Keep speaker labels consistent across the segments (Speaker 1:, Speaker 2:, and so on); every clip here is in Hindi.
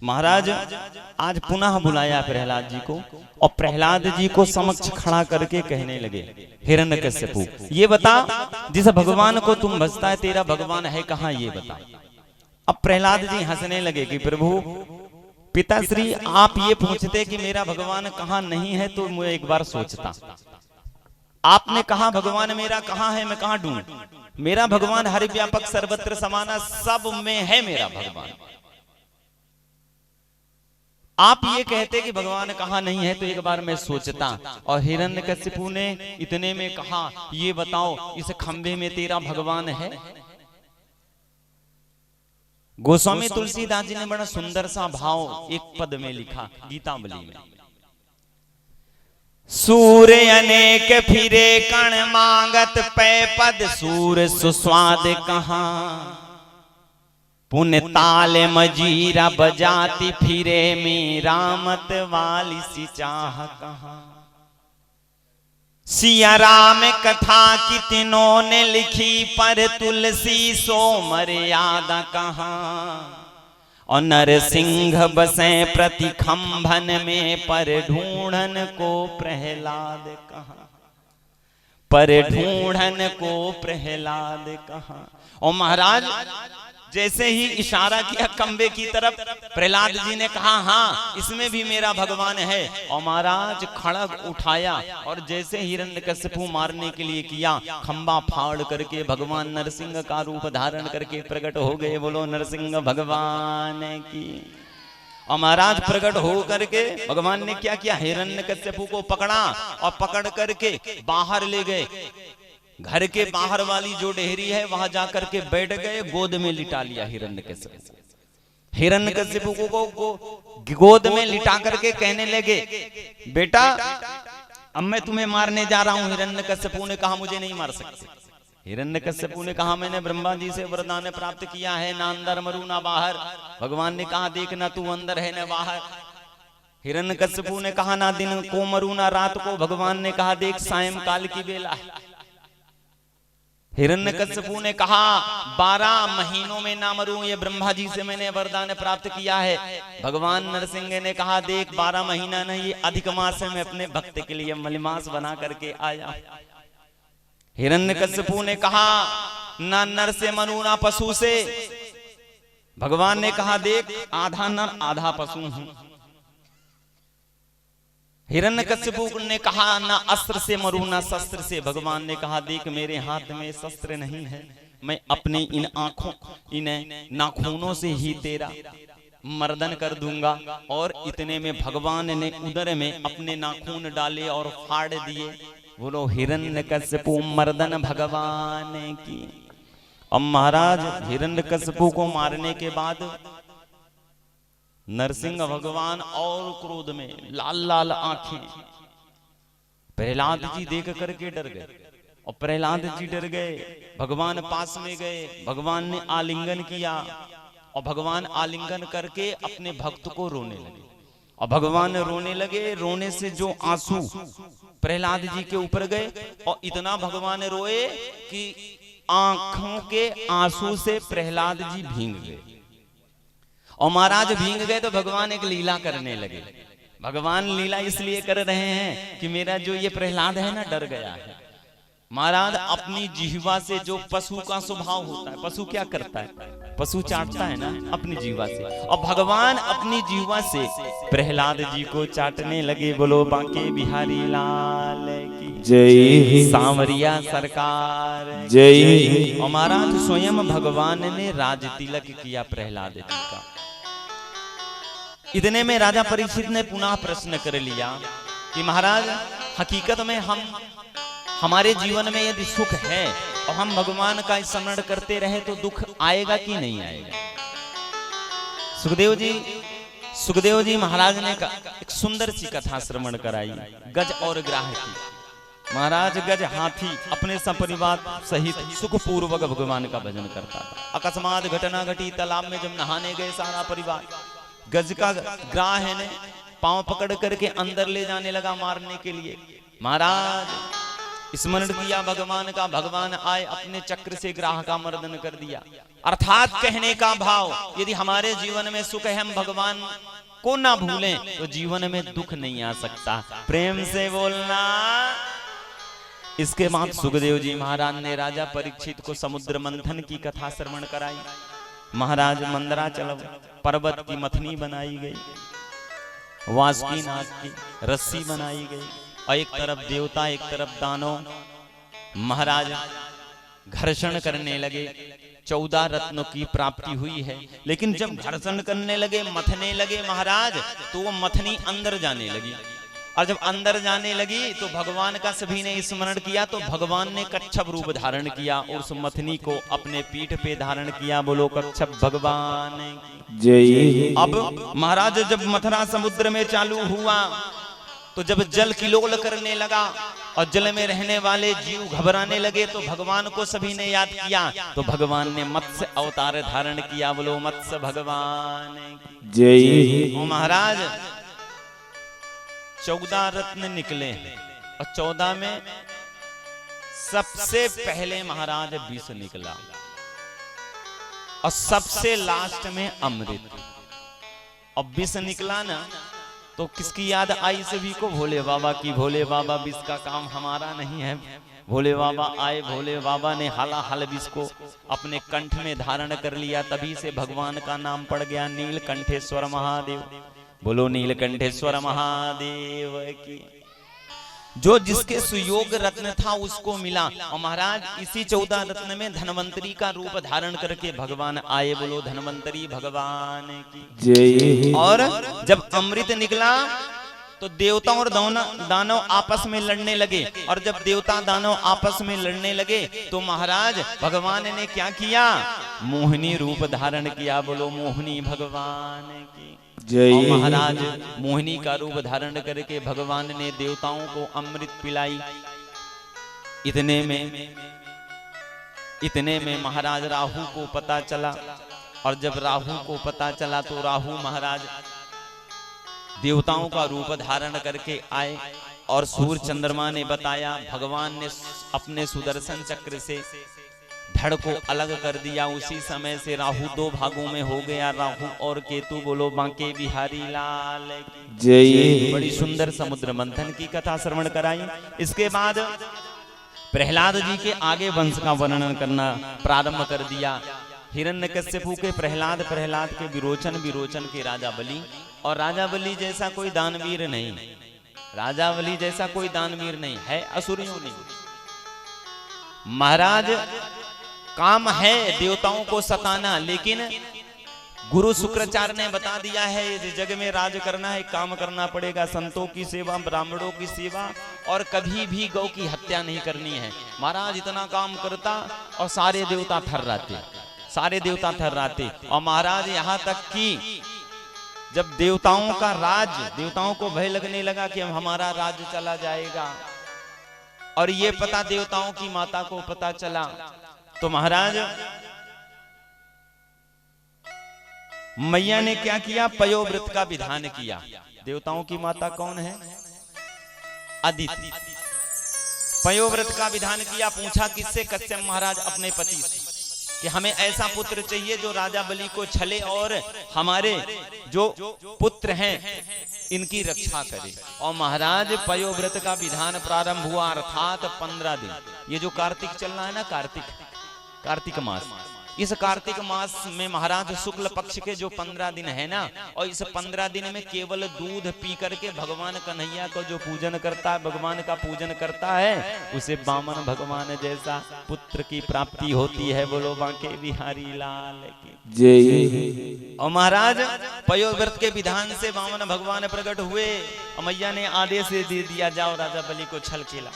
Speaker 1: महाराज आज पुनः बुलाया प्रहलाद जी को और प्रहलाद जी को समक्ष खड़ा करके कहने लगे, हिरण्यकश्यपु ये बता, जिस भगवान को तुम भजता है तेरा भगवान है कहाँ, ये बता। अब प्रहलाद जी हंसने लगे कि प्रभु पिताश्री आप ये पूछते कि मेरा भगवान कहाँ नहीं है तो मैं एक बार सोचता। आपने कहा भगवान मेरा कहाँ है, मैं कहाँ ढूंढूं? मेरा भगवान हरि व्यापक सर्वत्र समाना, सब में है मेरा भगवान। आप ये कहते कि भगवान कहाँ नहीं है तो एक बार मैं सोचता। और हिरण्यकशिपु ने इतने में कहा, ये बताओ इस खंभे में तेरा भगवान है? गोस्वामी तुलसीदास जी ने बड़ा सुंदर सा भाव एक पद में लिखा गीतावली में। सूर्य अनेक फिरे कण मांगत पै पद, सूर सुस्वाद कहाँ, पुण्य ताल मजीरा बजाती फिरे में रामत वाली सी चाह कहाँ। सिया राम कथा कितनों ने लिखी, पर तुलसी सो मर्यादा कहाँ। और नरसिंह बसे प्रति खंभन में, पर ढूंढन को प्रहलाद कहाँ, पर ढूंढन को प्रहलाद कहाँ। और महाराज जैसे ही इशारा किया खंबे की तरफ, प्रहलाद जी ने कहा हाँ इसमें भी मेरा भगवान है। और महाराज खड़ग उठाया और जैसे हिरण्यकशिपु मारने के लिए किया, खंबा फाड़ करके भगवान नरसिंह का रूप धारण करके प्रकट हो गए। बोलो नरसिंह भगवान की। और महाराज प्रकट हो करके भगवान ने क्या किया, हिरण्यकशिपु को पकड़ा और पकड़ करके बाहर ले गए। घर के बाहर वाली जो डेहरी है वहां जाकर के बैठ गए, गोद में लिटा लिया हिरण्यकशिपु। हिरण्यकशिपु को गोद में लिटा करके कहने लगे, बेटा अब मैं तुम्हें मारने जा रहा हूं। हिरण्यकशिपु ने कहा मुझे नहीं मार सकते। हिरण्यकशिपु ने कहा मैंने ब्रह्मा जी से वरदान प्राप्त किया है, ना अंदर मरू ना बाहर। भगवान ने कहा देख ना तू अंदर है ना बाहर। हिरण्यकशिपु ने कहा ना दिन को मरू ना रात को। भगवान ने कहा देख सायंकाल की बेला है। हिरण्यकशिपु ने कहा 12 महीनों में ना मरूं, ये ब्रह्मा जी से मैंने वरदान प्राप्त किया है। भगवान नरसिंह ने कहा देख 12 महीना नहीं, अधिक मास में अपने भक्त के लिए मलिमास बना करके आया। हिरण्यकशिपु ने कहा ना नर से मरू ना पशु से। भगवान ने कहा देख आधा नर आधा पशु हूं। हिरण्यकशिपु ने कहा ना अस्त्र से मरू ना शस्त्र से। भगवान ने कहा देख मेरे हाथ में शस्त्र नहीं है, मैं अपने इन आंखों इन नाखूनों से ही तेरा मर्दन कर दूंगा। और इतने में भगवान ने उदर में अपने नाखून डाले और फाड़ दिए। बोलो हिरण्यकशिपु मर्दन भगवान की। अब महाराज हिरण्यकशिपु को मारने के बाद नरसिंह भगवान और क्रोध में, लाल लाल आंखें। प्रहलाद जी देख करके डर गए और प्रहलाद जी डर गए। भगवान पास में गए, भगवान ने आलिंगन किया और भगवान आलिंगन करके अपने भक्त को रोने लगे। और भगवान रोने लगे। रोने से जो आंसू प्रहलाद जी के ऊपर गए और इतना भगवान रोए कि आंखों के आंसू से प्रहलाद जी भींग गए। और महाराज भींग गए तो भगवान एक लीला करने लगे। भगवान लीला इसलिए कर रहे हैं कि मेरा जो ये प्रहलाद है ना डर गया है। महाराज अपनी जिह्वा से, जो पशु का स्वभाव होता है, पशु क्या करता है, पशु चाटता है ना अपनी जिह्वा से। और भगवान अपनी जिह्वा से प्रहलाद जी को चाटने लगे। बोलो बांके बिहारी लाल की जय, सांवरिया सरकार जय। और महाराज स्वयं भगवान ने राज तिलक किया प्रहलाद जी का। इतने में राजा परीक्षित ने पुनः प्रश्न कर लिया कि महाराज हकीकत में हमारे जीवन में यदि सुख है और हम भगवान का स्मरण करते रहे तो दुख आएगा कि नहीं आएगा? सुखदेव जी महाराज ने एक सुंदर सी कथा श्रवण कराई, गज और ग्राह की। महाराज गज हाथी अपने सपरिवार सहित सुखपूर्वक भगवान का भजन करता था। अकस्मात घटना घटी, तालाब में जब नहाने गए सारा परिवार, गज का ग्राह ने पांव पकड़ करके अंदर ले जाने लगा मारने के लिए। महाराज स्मरण किया भगवान का, भगवान आए अपने चक्र से ग्राह का मर्दन कर दिया। अर्थात कहने का भाव, यदि हमारे जीवन में सुख है, हम भगवान को ना भूलें तो जीवन में दुख नहीं आ सकता। प्रेम से बोलना। इसके बाद सुखदेव जी महाराज ने राजा परीक्षित को समुद्र मंथन की कथा श्रवण कराई। महाराज मंदराचल पर्वत की मथनी बनाई गई, वासुकीनाथ की रस्सी बनाई गई, और एक तरफ देवता एक तरफ दानव। महाराज घर्षण करने लगे। 14 रत्नों की प्राप्ति हुई है, लेकिन जब घर्षण करने लगे, मथने लगे महाराज, तो वो मथनी अंदर जाने लगी। और जब अंदर जाने लगी तो भगवान का सभी ने स्मरण किया, तो भगवान ने कच्छप रूप धारण किया और उस मथनी को अपने पीठ पे धारण किया। बोलो कच्छप भगवान जय। अब महाराज जब मथुरा समुद्र में चालू हुआ, तो जब जल किलोल करने लगा और जल में रहने वाले जीव घबराने लगे, तो भगवान को सभी ने याद किया, तो भगवान ने मत्स्य अवतार धारण किया। बोलो मत्स्य भगवान जय। महाराज 14 रत्न निकले और 14 में सबसे पहले महाराज विष निकला और सबसे लास्ट में अमृत। अब विष निकला ना, तो किसकी याद आई सभी को? भोले बाबा की। भोले बाबा, विष का काम हमारा नहीं है। भोले बाबा आए, भोले बाबा ने हालाहाल विष को अपने कंठ में धारण कर लिया। तभी से भगवान का नाम पड़ गया नीलकंठेश्वर महादेव। बोलो नीलकंठेश्वर महादेव की। जो जिसके सुयोग रत्न था उसको मिला। और महाराज इसी 14 रत्न में धनवंतरी का रूप धारण करके भगवान आए। बोलो धनवंतरी भगवान की जय। और जब अमृत निकला तो देवता और दानव आपस में लड़ने लगे। और जब देवता दानव आपस में लड़ने लगे तो महाराज भगवान ने क्या किया? मोहिनी रूप धारण किया। बोलो मोहिनी भगवान की जय। महाराज मोहिनी का रूप धारण करके भगवान ने देवताओं को अमृत पिलाई। इतने में महाराज राहु को पता चला। और जब राहु को पता चला तो राहु महाराज देवताओं का रूप धारण करके आए। और सूर्य चंद्रमा ने बताया, भगवान ने अपने सुदर्शन चक्र से धड़ को अलग कर दिया। उसी समय से राहु 2 भागों में हो गया, राहु और केतु। बोलो बांके बिहारी लाल जय। बड़ी सुंदर समुद्र मंथन की कथा श्रवण कराई। इसके बाद प्रहलाद जी के आगे वंश का वर्णन करना प्रारंभ कर दिया। हिरण्यकश्यपु के प्रहलाद, प्रहलाद के विरोचन के राजा बलि। और राजा बलि जैसा कोई दानवीर नहीं, राजा बलि जैसा कोई दानवीर नहीं है, असुरियों नहीं। महाराज काम है देवताओं को सताना, लेकिन गुरु शुक्राचार्य ने बता दिया है जग में राज करना है, काम करना पड़ेगा। संतों की सेवा, ब्राह्मणों की सेवा, और कभी भी गौ की हत्या नहीं करनी है। महाराज इतना काम करता और सारे देवता थर्राते, सारे देवता थर्राते। और महाराज यहाँ तक कि जब देवताओं का राज, देवताओं को भय लगने लगा कि हमारा राज्य चला जाएगा, और ये पता देवताओं की माता को पता चला, तो महाराज मैया ने क्या किया? पयोव्रत का विधान किया। देवताओं की माता कौन है? अदिति। पयोव्रत का विधान किया। पूछा किससे? कश्यप महाराज अपने पति से कि हमें ऐसा पुत्र चाहिए जो राजा बलि को छले और हमारे जो पुत्र हैं इनकी रक्षा करे। और महाराज पयोव्रत का विधान प्रारंभ हुआ, अर्थात 15 दिन। ये जो कार्तिक चल रहा है ना, कार्तिक मास, इस कार्तिक मास में महाराज शुक्ल पक्ष के जो 15 दिन है ना, और इस 15 दिन में केवल दूध पी करके भगवान कन्हैया को जो पूजन करता है, भगवान का पूजन करता है, उसे वामन भगवान जैसा पुत्र की प्राप्ति होती है। बोलो बांके बिहारी लाल की जय। और महाराज पयोव्रत के विधान से वामन भगवान प्रकट हुए और मैया ने आदेश दे दिया, जाओ राजा बलि को छल खेला।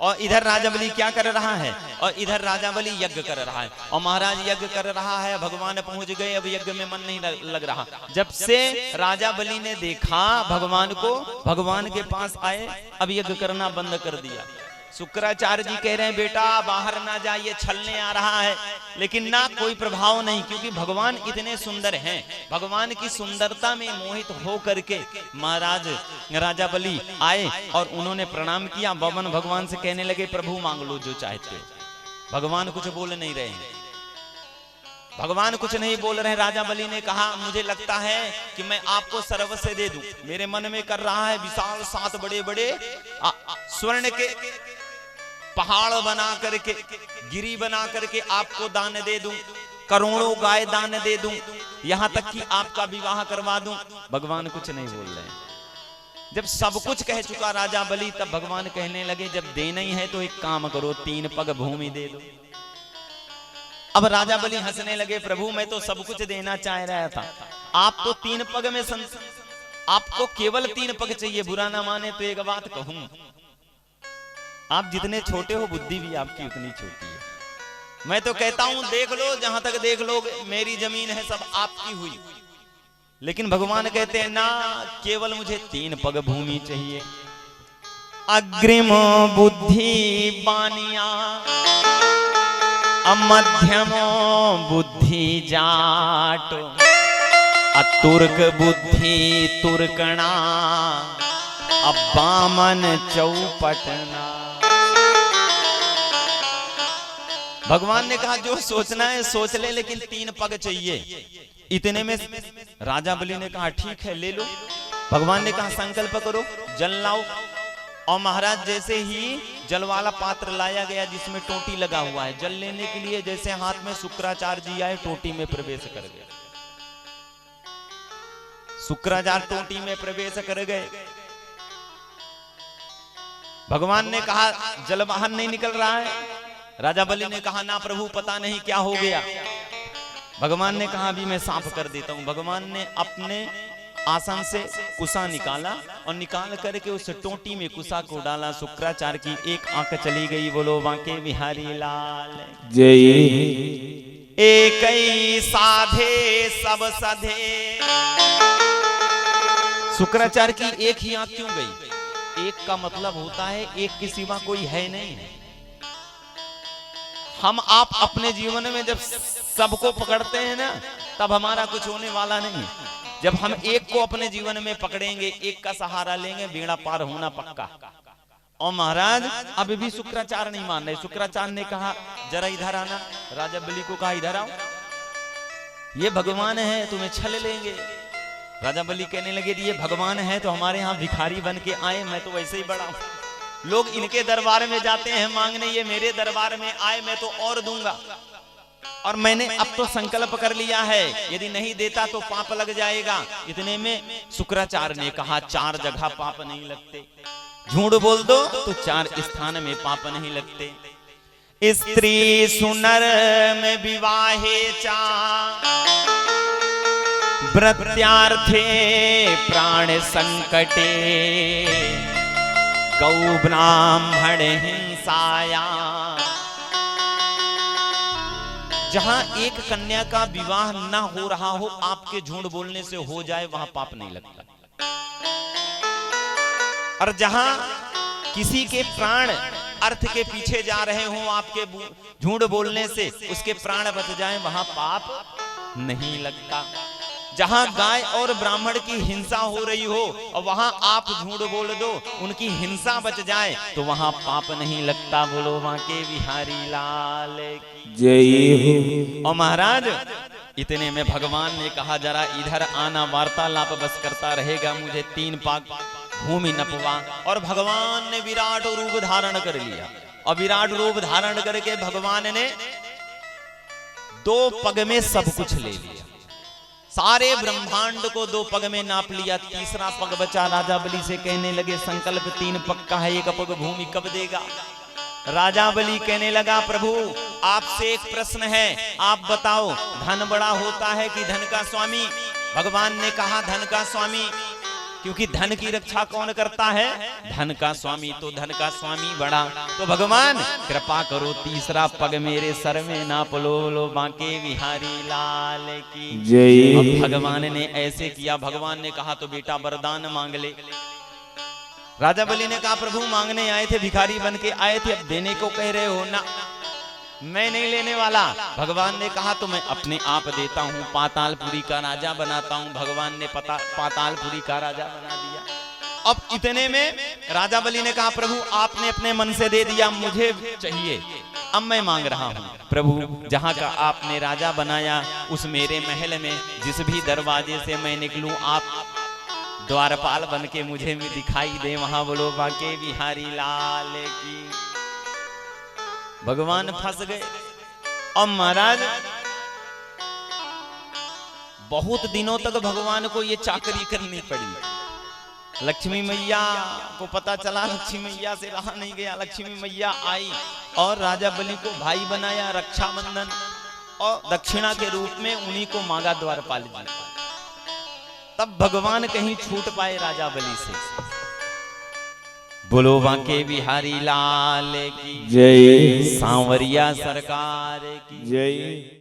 Speaker 1: और इधर राजा बलि क्या कर रहा है? और इधर राजा बलि यज्ञ कर रहा है। और महाराज यज्ञ कर रहा है, भगवान पहुंच गए, अब यज्ञ में मन नहीं लग रहा। जब से राजा बलि ने देखा भगवान को, भगवान के पास आए, अब यज्ञ करना बंद कर दिया। शुक्राचार्य जी कह रहे हैं बेटा बाहर ना जाइए, छलने आ रहा है, लेकिन ना कोई प्रभाव नहीं, क्योंकि भगवान इतने सुंदर हैं। भगवान की सुंदरता में मोहित हो करके महाराज राजा बलि आए और उन्होंने प्रणाम किया। बवन भगवान से कहने लगे प्रभु मांग लो जो चाहते। भगवान कुछ बोल नहीं रहे हैं, भगवान कुछ नहीं बोल रहे हैं। राजा बलि ने कहा मुझे लगता है कि मैं आपको सर्वस्व दे दूं, मेरे मन में कर रहा है विशाल 7 बड़े बड़े स्वर्ण के पहाड़ बना करके, गिरी बना करके आपको दान दे दूं, करोड़ों गाय दान दे दूं, यहां तक कि आपका विवाह करवा दूं। भगवान कुछ नहीं बोल रहे हैं। जब सब कुछ कह चुका राजा बलि, तब भगवान कहने लगे जब देना ही है तो एक काम करो, 3 पग भूमि दे दो। अब राजा बलि हंसने लगे, प्रभु मैं तो सब कुछ देना चाह रहा था, आप तो 3 पग में आपको केवल 3 पग चाहिए। बुरा ना माने तो एक बात कहूं, आप जितने छोटे हो बुद्धि भी आपकी उतनी छोटी है। मैं तो कहता हूं देख लो, जहां तक देख लो मेरी जमीन है सब आपकी हुई, लेकिन भगवान कहते हैं ना, केवल मुझे 3 पग भूमि चाहिए। अग्रिम बुद्धि बानिया मध्यम बुद्धि जाट, तुर्क बुद्धि तुर्कणा, बामन चौपटना। भगवान ने कहा जो सोचना है सोच ले, लेकिन 3 पग चाहिए। इतने में राजा बलि ने कहा ठीक है ले लो। भगवान ने कहा संकल्प करो, जल लाओ। और महाराज जैसे ही जल वाला पात्र लाया गया जिसमें टोटी लगा हुआ है, जल लेने के लिए जैसे हाथ में शुक्राचार्य जी आए, टोटी में प्रवेश कर गए। शुक्राचार्य टोटी में प्रवेश कर गए। भगवान ने कहा जल बाहर नहीं निकल रहा है। राजा बलि ने कहा ना प्रभु पता नहीं क्या हो गया। भगवान ने कहा अभी मैं साफ कर देता हूं। भगवान ने अपने आसन से कुसा निकाला और निकाल करके उस टोटी में कुसा को डाला। शुक्राचार्य की एक आंख चली गई। बोलो बांके बिहारी लाल
Speaker 2: जय।
Speaker 1: एक ही साधे सब सधे। शुक्राचार्य की एक ही आंख क्यों गई? एक का मतलब होता है एक के सिवा कोई है नहीं है। हम आप अपने जीवन में जब सबको पकड़ते हैं ना, तब हमारा कुछ होने वाला नहीं है। जब हम एक को अपने जीवन में पकड़ेंगे, एक का सहारा लेंगे, बेड़ा पार होना पक्का। और महाराज अभी भी शुक्राचार्य नहीं मान रहे। शुक्राचार्य ने कहा जरा इधर आना। राजा बलि को कहा इधर आओ, ये भगवान है तुम्हें छल लेंगे। राजा बलि कहने लगे ये भगवान है तो हमारे यहाँ भिखारी बन के आए, मैं तो वैसे ही बड़ा हूं। लोग इनके दरबार में जाते हैं मांगने, ये मेरे दरबार में आए मैं तो और दूंगा। और मैंने अब तो संकल्प कर लिया है, यदि नहीं देता तो पाप लग जाएगा। इतने में शुक्राचार्य ने कहा 4 जगह पाप नहीं लगते। झूठ बोल दो तो 4 स्थान में पाप नहीं लगते। स्त्री सुनर में विवाहे चा, व्रत्यार्थे प्राण संकटे, गौ ब्राह्मण हिंसाया। जहां एक कन्या का विवाह ना हो रहा हो, आपके झूठ बोलने से हो जाए, वहां पाप नहीं लगता। और जहां किसी के प्राण अर्थ के पीछे जा रहे हो, आपके झूठ बोलने से उसके प्राण बच जाएं, वहां पाप नहीं लगता। जहां गाय और ब्राह्मण की हिंसा हो रही हो और वहां आप झूठ बोल दो, उनकी हिंसा बच जाए, तो वहां पाप नहीं लगता। बोलो वहां के बिहारी लाल
Speaker 2: जय।
Speaker 1: और महाराज इतने में भगवान ने कहा जरा इधर आना, वार्तालाप बस करता रहेगा, मुझे 3 पाक भूमि नपवा। और भगवान ने विराट रूप धारण कर लिया। और विराट रूप धारण करके भगवान ने 2 पग में सब कुछ ले लिया। सारे ब्रह्मांड को 2 पग में नाप लिया। तीसरा पग बचा। राजा बलि से कहने लगे संकल्प 3 पग का है, 1 पग भूमि कब देगा? राजा बलि कहने लगा प्रभु आपसे एक प्रश्न है, आप बताओ धन बड़ा होता है कि धन का स्वामी? भगवान ने कहा धन का स्वामी, क्योंकि धन की रक्षा कौन करता है? धन का स्वामी। तो धन का स्वामी बड़ा। तो भगवान कृपा करो 3रा पग मेरे सर में नाप लो। लो बांके बिहारी लाल की जय। भगवान ने ऐसे किया। भगवान ने कहा तो बेटा वरदान मांग ले। राजा बलि ने कहा प्रभु मांगने आए थे, भिखारी बन के आए थे, अब देने को कह रहे हो ना, मैं नहीं लेने वाला। भगवान ने कहा तो मैं अपने आप देता हूं, पातालपुरी का राजा बनाता हूं। भगवान ने पातालपुरी का राजा बना दिया। अब इतने में राजा बलि ने कहा प्रभु आपने अपने मन से दे दिया, मुझे चाहिए, अब मैं मांग रहा हूं। प्रभु जहां का आपने राजा बनाया उस मेरे महल में जिस भी दरवाजे से मैं निकलूं आप द्वारपाल बन के मुझे भी दिखाई दे, वहां बोलो बाके बिहारी लाल की। भगवान फंस गए। और महाराज बहुत दिनों तक भगवान को ये चाकरी करनी पड़ी। लक्ष्मी मैया को पता चला, लक्ष्मी मैया से रहा नहीं गया। लक्ष्मी मैया आई और राजा बलि को भाई बनाया, रक्षाबंधन, और दक्षिणा के रूप में उन्हीं को मांगा द्वारपाल जी। तब भगवान कहीं छूट पाए राजा बलि से। बोलो बांके बिहारी लाल की
Speaker 2: जय।
Speaker 1: सांवरिया सरकार की
Speaker 2: जय।